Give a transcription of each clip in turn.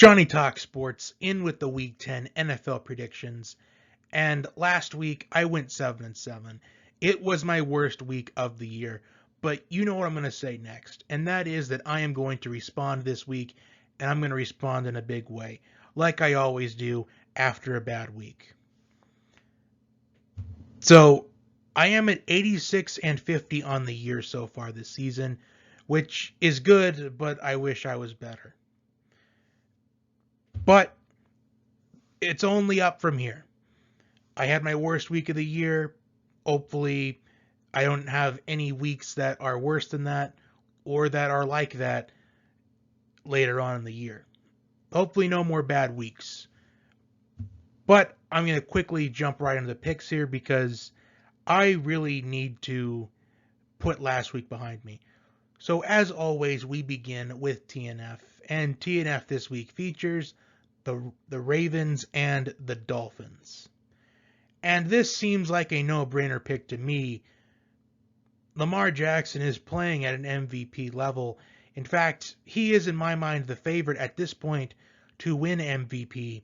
Johnny Talk Sports in with the Week 10 NFL predictions. And last week I went 7-7. It was my worst week of the year. But you know what I'm going to say next. And that is that I am going to respond this week. And I'm going to respond in a big way. Like I always do after a bad week. So I am at 86-50 on the year so far this season. Which is good, but I wish I was better. But it's only up from here. I had my worst week of the year. Hopefully, I don't have any weeks that are worse than that or that are like that later on in the year. Hopefully, no more bad weeks. But I'm going to quickly jump right into the picks here because I really need to put last week behind me. So, as always, we begin with TNF. And TNF this week features the Ravens and the Dolphins. And this seems like a no-brainer pick to me. Lamar Jackson is playing at an MVP level. In fact, he is in my mind the favorite at this point to win MVP.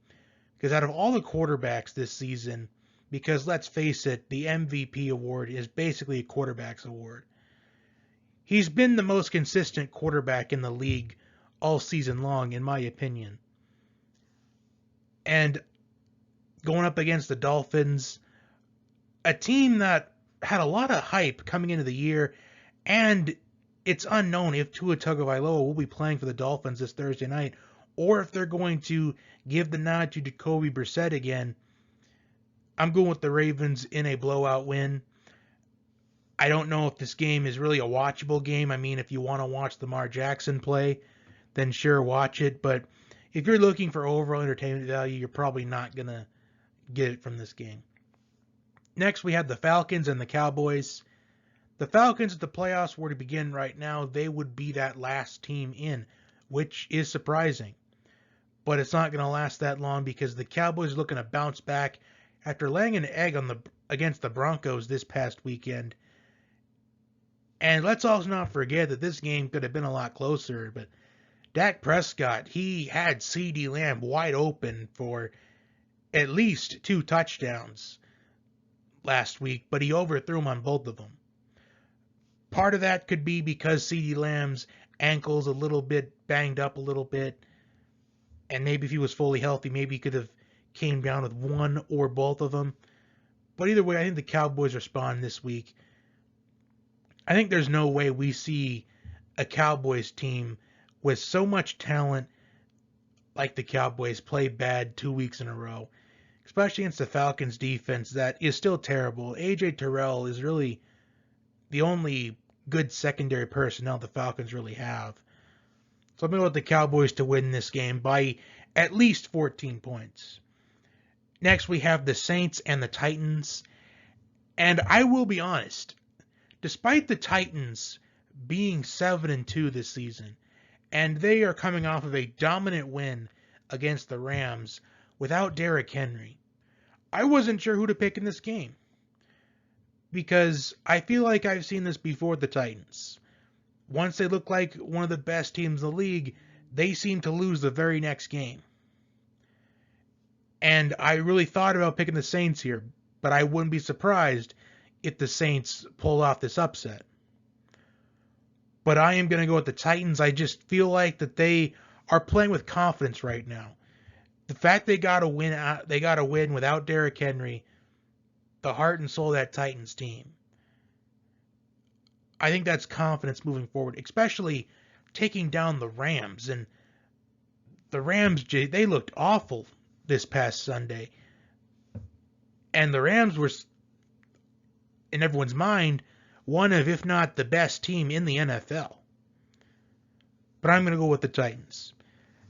Because out of all the quarterbacks this season, because let's face it, the MVP award is basically a quarterback's award. He's been the most consistent quarterback in the league all season long, in my opinion. And going up against the Dolphins, a team that had a lot of hype coming into the year, and it's unknown if Tua Tagovailoa will be playing for the Dolphins this Thursday night, or if they're going to give the nod to Jacoby Brissett again. I'm going with the Ravens in a blowout win. I don't know if this game is really a watchable game. I mean, if you want to watch Lamar Jackson play, then sure, watch it. But if you're looking for overall entertainment value, you're probably not going to get it from this game. Next, we have the Falcons and the Cowboys. The Falcons, if the playoffs were to begin right now, they would be that last team in, which is surprising. But it's not going to last that long because the Cowboys are looking to bounce back after laying an egg against the Broncos this past weekend. And let's also not forget that this game could have been a lot closer, but Dak Prescott, he had CeeDee Lamb wide open for at least 2 touchdowns last week, but he overthrew him on both of them. Part of that could be because CeeDee Lamb's ankle's a little bit banged up a little bit, and maybe if he was fully healthy, maybe he could have came down with one or both of them. But either way, I think the Cowboys respond this week. I think there's no way we see a Cowboys team with so much talent like the Cowboys play bad 2 weeks in a row, especially against the Falcons defense that is still terrible. A.J. Terrell is really the only good secondary personnel the Falcons really have. So I'm going to let the Cowboys to win this game by at least 14 points. Next, we have the Saints and the Titans. And I will be honest, despite the Titans being 7-2 this season, and they are coming off of a dominant win against the Rams without Derrick Henry, I wasn't sure who to pick in this game. Because I feel like I've seen this before with the Titans. Once they look like one of the best teams in the league, they seem to lose the very next game. And I really thought about picking the Saints here, but I wouldn't be surprised if the Saints pull off this upset. But I am going to go with the Titans. I just feel like that they are playing with confidence right now. The fact they got to win without Derrick Henry, the heart and soul of that Titans team. I think that's confidence moving forward, especially taking down the Rams. And the Rams, they looked awful this past Sunday. And the Rams were, in everyone's mind, one of, if not the best team in the NFL. But I'm going to go with the Titans.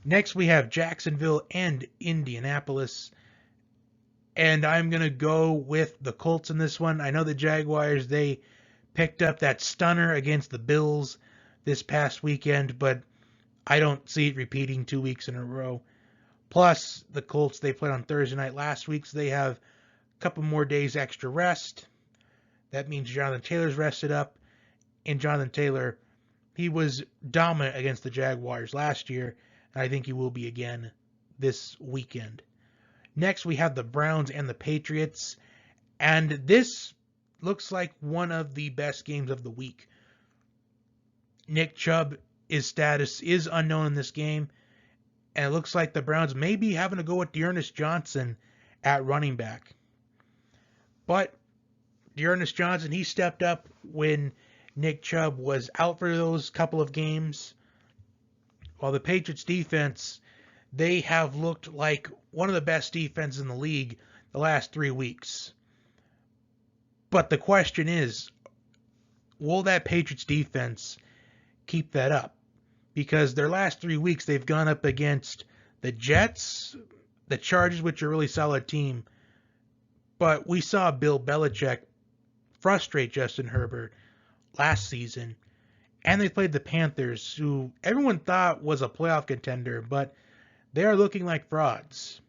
Next, we have Jacksonville and Indianapolis. And I'm going to go with the Colts in this one. I know the Jaguars, they picked up that stunner against the Bills this past weekend, but I don't see it repeating 2 weeks in a row. Plus, the Colts, they played on Thursday night last week, so they have a couple more days extra rest. That means Jonathan Taylor's rested up. And Jonathan Taylor, he was dominant against the Jaguars last year, and I think he will be again this weekend. Next, we have the Browns and the Patriots, and this looks like one of the best games of the week. Nick Chubb, his status is unknown in this game, and it looks like the Browns may be having to go with Dearness Johnson at running back. But Dearness Johnson, he stepped up when Nick Chubb was out for those couple of games. While the Patriots defense, they have looked like one of the best defenses in the league the last 3 weeks. But the question is, will that Patriots defense keep that up? Because their last 3 weeks, they've gone up against the Jets, the Chargers, which are a really solid team. But we saw Bill Belichick frustrate Justin Herbert last season. And they played the Panthers, who everyone thought was a playoff contender, but they are looking like frauds.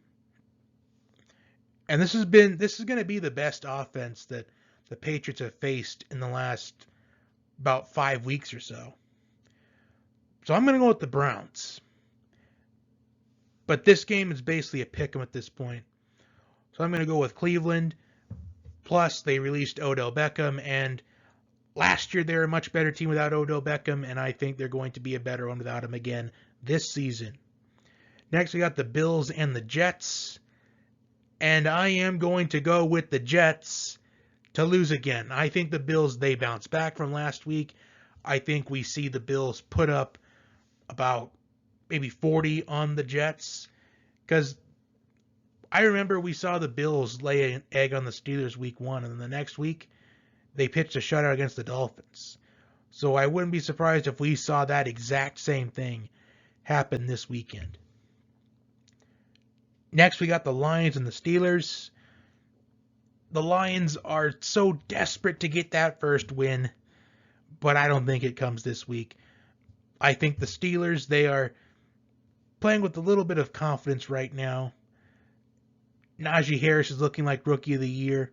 And this is going to be the best offense that the Patriots have faced in the last about 5 weeks or so. So I'm going to go with the Browns. But this game is basically a pick 'em at this point. So I'm going to go with Cleveland. Plus, they released Odell Beckham, and last year they were a much better team without Odell Beckham, and I think they're going to be a better one without him again this season. Next, we got the Bills and the Jets. And I am going to go with the Jets to lose again. I think the Bills, they bounce back from last week. I think we see the Bills put up about maybe 40 on the Jets. Because I remember we saw the Bills lay an egg on the Steelers week 1. And then the next week, they pitched a shutout against the Dolphins. So I wouldn't be surprised if we saw that exact same thing happen this weekend. Next, we got the Lions and the Steelers. The Lions are so desperate to get that first win, but I don't think it comes this week. I think the Steelers, they are playing with a little bit of confidence right now. Najee Harris is looking like Rookie of the Year.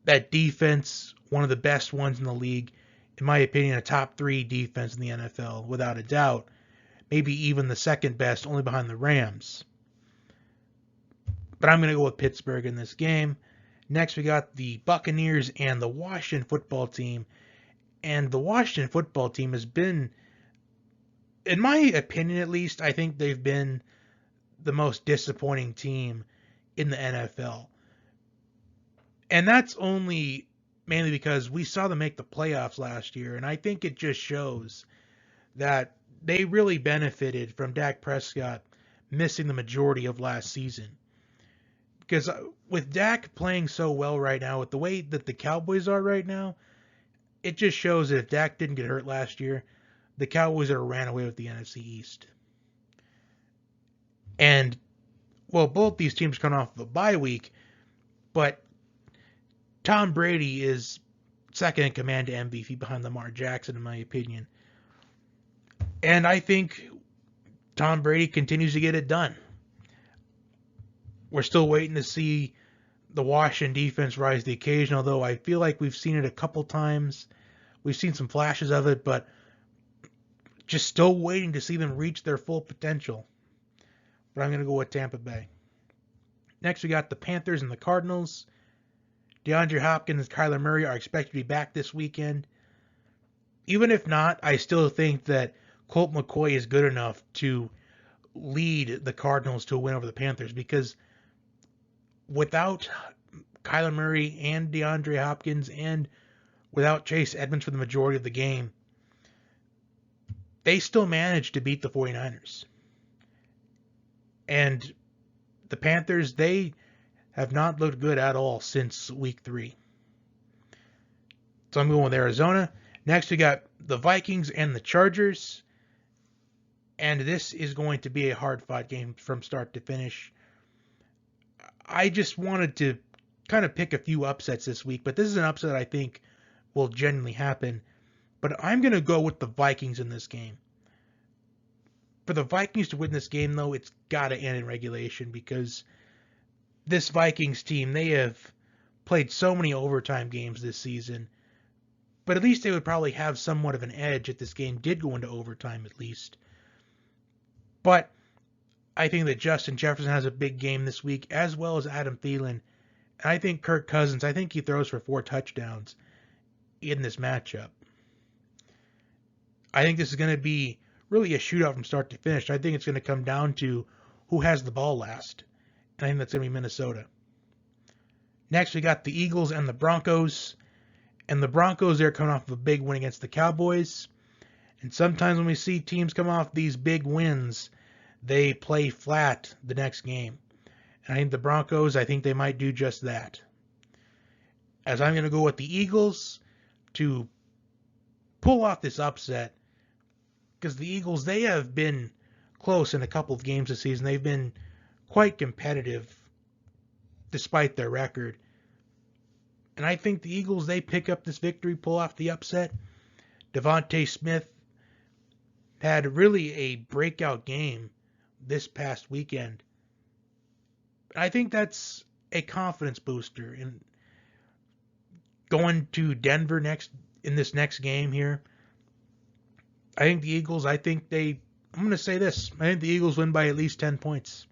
That defense, one of the best ones in the league. In my opinion, a top 3 defense in the NFL, without a doubt. Maybe even the second best, only behind the Rams. But I'm going to go with Pittsburgh in this game. Next, we got the Buccaneers and the Washington football team. And the Washington football team has been, in my opinion at least, I think they've been the most disappointing team in the NFL. And that's only mainly because we saw them make the playoffs last year. And I think it just shows that they really benefited from Dak Prescott missing the majority of last season. Because with Dak playing so well right now, with the way that the Cowboys are right now, it just shows that if Dak didn't get hurt last year, the Cowboys would have ran away with the NFC East. And, well, both these teams come off of a bye week, but Tom Brady is second in command to MVP behind Lamar Jackson, in my opinion. And I think Tom Brady continues to get it done. We're still waiting to see the Washington defense rise to the occasion, although I feel like we've seen it a couple times. We've seen some flashes of it, but just still waiting to see them reach their full potential. But I'm going to go with Tampa Bay. Next, we got the Panthers and the Cardinals. Deandre Hopkins and Kyler Murray are expected to be back this weekend. Even if not, I still think that Colt McCoy is good enough to lead the Cardinals to a win over the Panthers, because without Kyler Murray and DeAndre Hopkins and without Chase Edmonds for the majority of the game, they still managed to beat the 49ers. And the Panthers, they have not looked good at all since week 3. So I'm going with Arizona. Next, we got the Vikings and the Chargers. And this is going to be a hard-fought game from start to finish. I just wanted to kind of pick a few upsets this week, but this is an upset I think will genuinely happen. But I'm going to go with the Vikings in this game. For the Vikings to win this game, though, it's got to end in regulation, because this Vikings team, they have played so many overtime games this season. But at least they would probably have somewhat of an edge if this game did go into overtime at least. But I think that Justin Jefferson has a big game this week, as well as Adam Thielen. And I think Kirk Cousins, I think he throws for 4 touchdowns in this matchup. I think this is going to be really a shootout from start to finish. I think it's going to come down to who has the ball last. And I think that's going to be Minnesota. Next, we got the Eagles and the Broncos. And the Broncos, they're coming off of a big win against the Cowboys. And sometimes when we see teams come off these big wins, they play flat the next game. And I think the Broncos, I think they might do just that. As I'm going to go with the Eagles to pull off this upset. Because the Eagles, they have been close in a couple of games this season. They've been quite competitive despite their record. And I think the Eagles, they pick up this victory, pull off the upset. Devontae Smith had really a breakout game this past weekend. I think that's a confidence booster. And going to Denver in this next game here, I think the Eagles, I'm going to say this. I think the Eagles win by at least 10 points.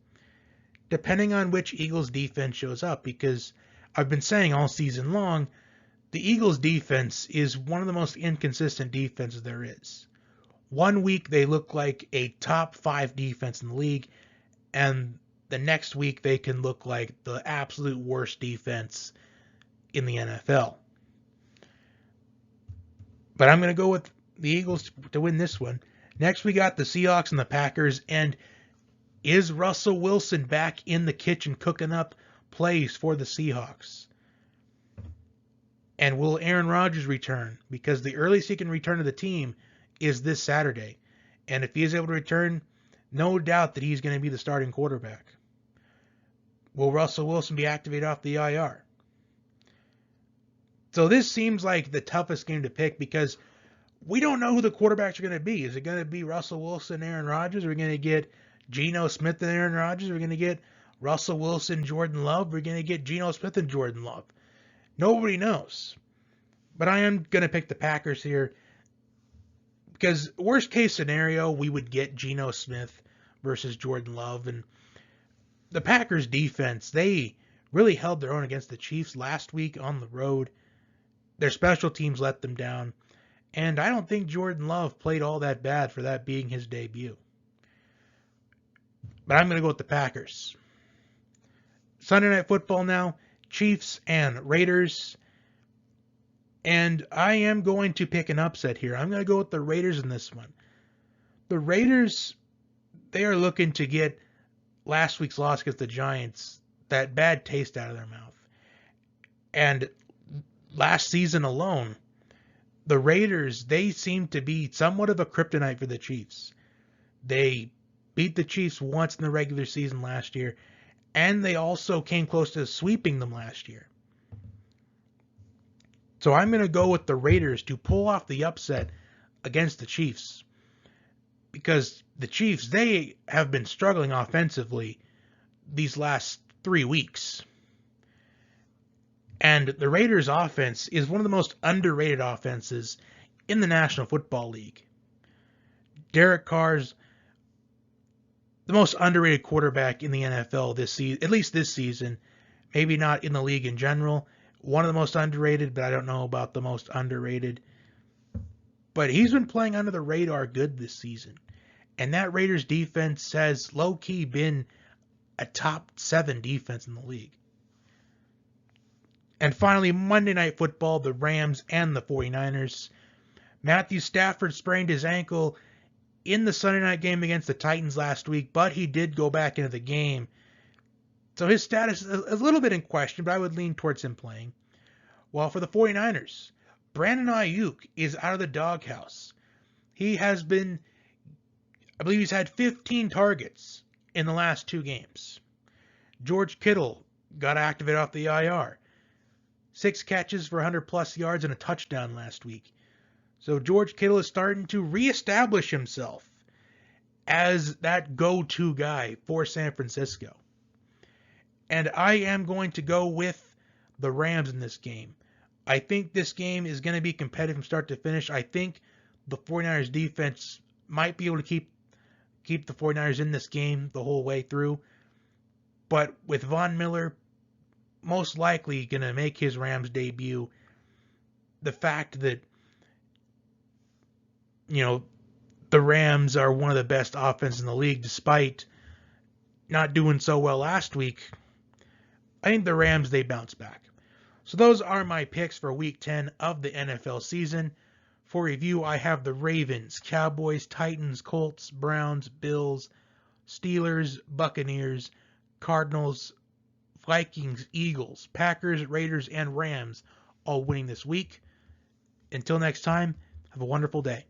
Depending on which Eagles defense shows up, because I've been saying all season long, the Eagles defense is one of the most inconsistent defenses there is. One week they look like a top 5 defense in the league, and the next week they can look like the absolute worst defense in the NFL. But I'm going to go with the Eagles to win this one. Next we got the Seahawks and the Packers, and is Russell Wilson back in the kitchen cooking up plays for the Seahawks? And will Aaron Rodgers return? Because the earliest he can return to the team is this Saturday. And if he is able to return, no doubt that he's going to be the starting quarterback. Will Russell Wilson be activated off the IR? So this seems like the toughest game to pick because we don't know who the quarterbacks are going to be. Is it going to be Russell Wilson, Aaron Rodgers? Are we going to get Geno Smith and Aaron Rodgers? Are we going to get Russell Wilson, Jordan Love? We're going to get Geno Smith and Jordan Love. Nobody knows. But I am going to pick the Packers here because worst case scenario, we would get Geno Smith versus Jordan Love. And the Packers defense, they really held their own against the Chiefs last week on the road. Their special teams let them down. And I don't think Jordan Love played all that bad for that being his debut. But I'm going to go with the Packers. Sunday Night Football now, Chiefs and Raiders. And I am going to pick an upset here. I'm going to go with the Raiders in this one. The Raiders, they are looking to get last week's loss against the Giants, that bad taste out of their mouth. And last season alone, the Raiders, they seem to be somewhat of a kryptonite for the Chiefs. They beat the Chiefs once in the regular season last year, and they also came close to sweeping them last year. So I'm going to go with the Raiders to pull off the upset against the Chiefs. Because the Chiefs, they have been struggling offensively these last 3 weeks. And the Raiders' offense is one of the most underrated offenses in the National Football League. Derek Carr's the most underrated quarterback in the NFL this season, at least this season. Maybe not in the league in general. One of the most underrated, but I don't know about the most underrated. But he's been playing under the radar good this season. And that Raiders defense has low-key been a top 7 defense in the league. And finally, Monday Night Football, the Rams and the 49ers. Matthew Stafford sprained his ankle in the Sunday night game against the Titans last week, but he did go back into the game. So his status is a little bit in question, but I would lean towards him playing. While for the 49ers, Brandon Ayuk is out of the doghouse. He has been, I believe he's had 15 targets in the last 2 games. George Kittle got activated off the IR. 6 catches for 100-plus yards and a touchdown last week. So George Kittle is starting to reestablish himself as that go-to guy for San Francisco. And I am going to go with the Rams in this game. I think this game is going to be competitive from start to finish. I think the 49ers defense might be able to keep keep the 49ers in this game the whole way through. But with Von Miller most likely going to make his Rams debut, the fact that, the Rams are one of the best offenses in the league despite not doing so well last week, I think the Rams, they bounce back. So those are my picks for Week 10 of the NFL season. For review, I have the Ravens, Cowboys, Titans, Colts, Browns, Bills, Steelers, Buccaneers, Cardinals, Vikings, Eagles, Packers, Raiders, and Rams all winning this week. Until next time, have a wonderful day.